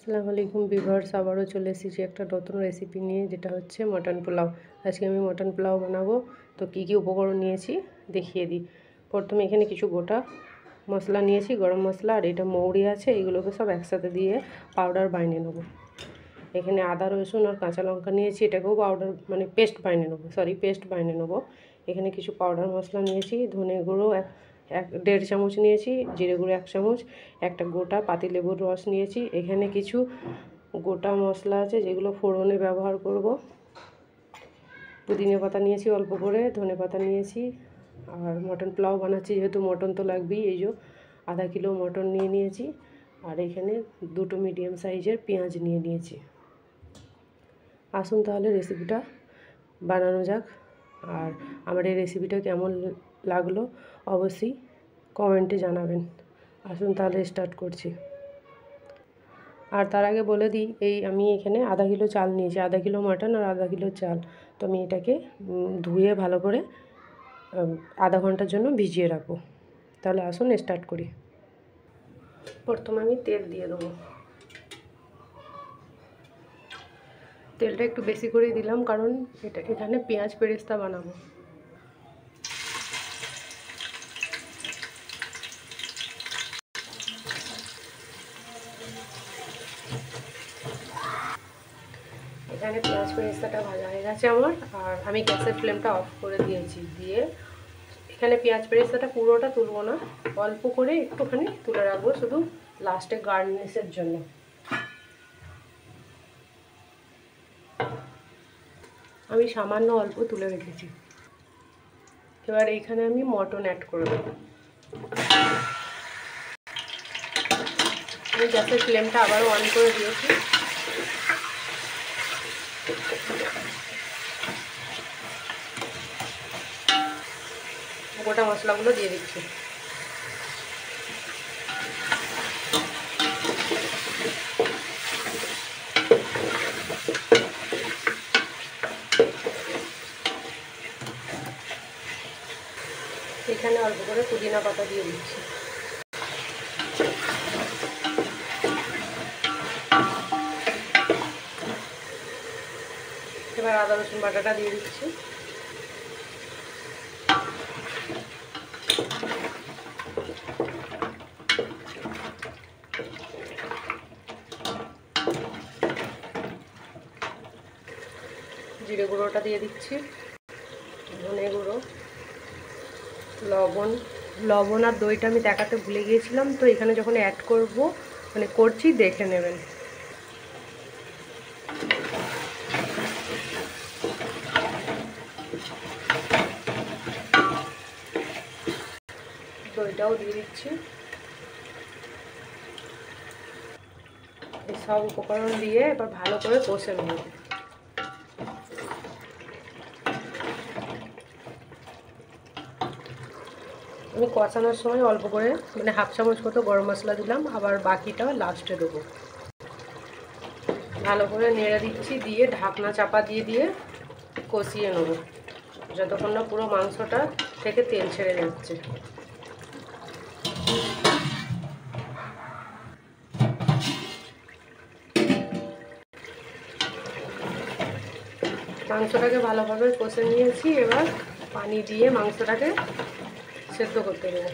আসসালামু আলাইকুম ভিউয়ার্স, আবারও চলে এসেছি একটা নতুন রেসিপি নিয়ে, যেটা হচ্ছে মটন পোলাও। আজকে আমি মটন পোলাও বানাবো। তো কী কী উপকরণ নিয়েছি দেখিয়ে দিই। প্রথমে এখানে কিছু গোটা মশলা নিয়েছি, গরম মশলা, আর এটা মৌরি আছে, এগুলোকে সব একসাথে দিয়ে পাউডার বানিয়ে নেব। এখানে আদা রসুন আর কাঁচা লঙ্কা নিয়েছি, এটাকেও পাউডার পেস্ট বানিয়ে নেবো। এখানে কিছু পাউডার মশলা নিয়েছি, ধনে গুঁড়ো 1.5 চামচ নিয়েছি, জিরে গুঁড়ো 1 চামচ, একটা গোটা পাতিলেবুর রস নিয়েছি। এখানে কিছু গোটা মশলা আছে যেগুলো ফোড়নে ব্যবহার করব। পুদিনা পাতা নিয়েছি অল্প করে, ধনে পাতা নিয়েছি। আর মটন পোলাও বানাচ্ছি যেহেতু মটন তো লাগবেই, এই যে আধা কিলো মটন নিয়েছি। আর এখানে 2টো মিডিয়াম সাইজের পেঁয়াজ নিয়েছি। আসুন তাহলে রেসিপিটা বানানো যাক। আর আমার এই রেসিপিটা কেমন লাগলো অবশ্যই কমেন্টে জানাবেন। আসুন তাহলে স্টার্ট করছি। আর তার আগে বলে দিই, আমি এখানে আধা কিলো চাল নিয়েছি, আধা কিলো মাটন আর আধা কিলো চাল। তো আমি এটাকে ধুয়ে ভালো করে আধা ঘন্টার জন্য ভিজিয়ে রাখবো। তাহলে আসুন স্টার্ট করি। প্রথমে আমি তেল দিয়ে দেবো। তেলটা একটু বেশি করেই দিলাম, কারণ এখানে পেঁয়াজ বেরেস্তা বানাবো। এখানে পেঁয়াজ বেরেস্তাটা ভাজা হয়ে গেছে আমার, আর আমি গ্যাসের ফ্লেমটা অফ করে দিয়েছি। দিয়ে এখানে পেঁয়াজ বেরেস্তাটা পুরোটা তুলবো না, অল্প করে একটুখানি তুলে রাখবো, শুধু লাস্টে গার্নিশের জন্য। আমি সামান্য অল্প তুলে রেখেছি। এবার এইখানে আমি মটন অ্যাড করে দেবো। আমি গ্যাসের ফ্লেমটা আবারও অন করে দিয়েছি। গোটা মশলাগুলো দিয়ে দিচ্ছি। এখানে অল্প করে পুদিনা পাতা দিয়ে দিচ্ছি। এবার আদা রসুন বাটাটা দিয়ে দিচ্ছি। জিরে গুঁড়োটা দিয়ে দিচ্ছি, ধনে গুঁড়ো, লবণ আর দইটা আমি দেখাতে ভুলে গিয়েছিলাম, তো এখানে যখন অ্যাড করব করছি দেখে নেবেন। দইটাও দিয়ে দিচ্ছি। এই সব উপকরণ দিয়ে এবার ভালো করে কষে নেব। আমি কষানোর সময় অল্প করে 1/2 চামচ মতো গরম মশলা দিলাম, আবার বাকিটা লাস্টে দেবো। ভালো করে নেড়ে দিচ্ছি, দিয়ে ঢাকনা চাপা দিয়ে কষিয়ে নেব যতক্ষণ না পুরো মাংসটা থেকে তেল ছেড়ে যাচ্ছে। মাংসটাকে ভালোভাবে কষে নিয়েছি, এবার পানি দিয়ে মাংসটাকে সেদ্ধ করতে দেবো।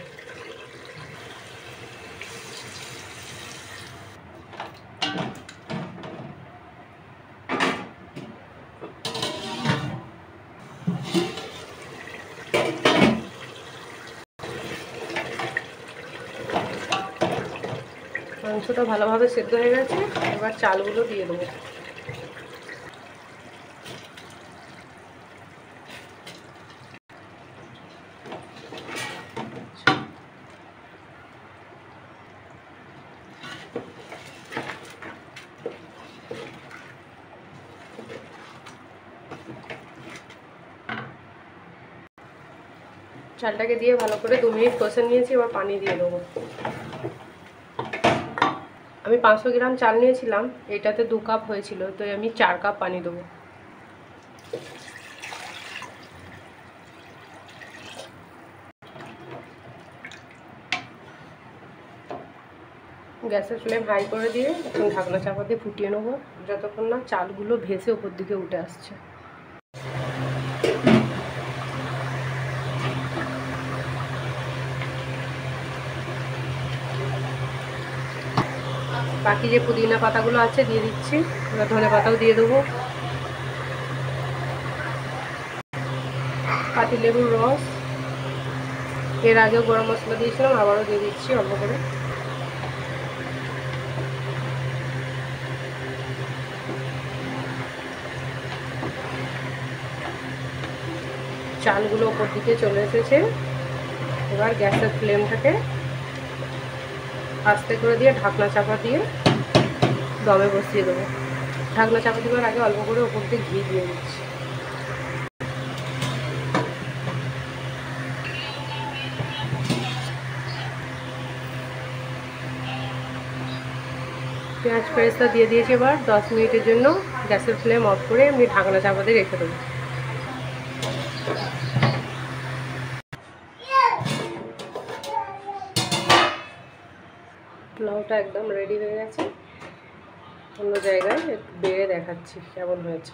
মাংসটা ভালোভাবে সেদ্ধ হয়ে গেছে, এবার চালগুলো দিয়ে দেবো। চালটাকে দিয়ে ভালো করে 2 মিনিট কষে নিয়েছি, এবার পানি দিয়ে দেবো। আমি 500 গ্রাম চাল নিয়েছিলাম, এটাতে 2 কাপ হয়েছিল, তো আমি 4 কাপ পানি দেবো। গ্যাসের ফ্লেম হাই করে দিয়ে এখন ঢাকনা চাপা দিয়ে ফুটিয়ে নেবো যতক্ষণ না চালগুলো ভেসে ওপর দিকে উঠে আসছে। বাকি যে পুদিনা পাতাগুলো আছে দিয়ে দিচ্ছি, এবার ধনে পাতাও দিয়ে দেবো, পাতিলেবুর রস, এর আগেও গরম মশলা দিয়েছিলাম, আবারও দিয়ে দিচ্ছি অল্প করে। চালগুলো ওপর দিকে চলে এসেছে, এবার গ্যাসের ফ্লেমটাকে আস্তে করে দিয়ে ঢাকনা চাপা দিয়ে দমে বসিয়ে দেবো। ঢাকনা চাপা দেওয়ার আগে অল্প করে ওপর দিয়ে ঘি দিয়ে দিচ্ছি। পেঁয়াজ পেস্টটা দিয়ে দিয়েছি, এবার 10 মিনিটের জন্য গ্যাসের ফ্লেম অফ করে আমি ঢাকনা চাপা দিয়ে রেখে দেবো। পোলাওটা একদম রেডি হয়ে গেছে, অন্য জায়গায় একটু বেড়ে দেখাচ্ছি কেমন হয়েছে।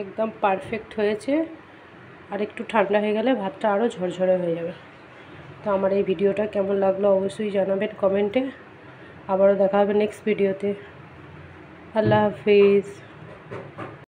একদম পারফেক্ট হয়েছে, আর একটু ঠান্ডা হয়ে গেলে ভাতটা আরও ঝরঝরে হয়ে যাবে। তো আমার এই ভিডিওটা কেমন লাগলো অবশ্যই জানাবেন কমেন্টে। আবারও দেখা হবে নেক্সট ভিডিওতে। আল্লাহ হাফিজ।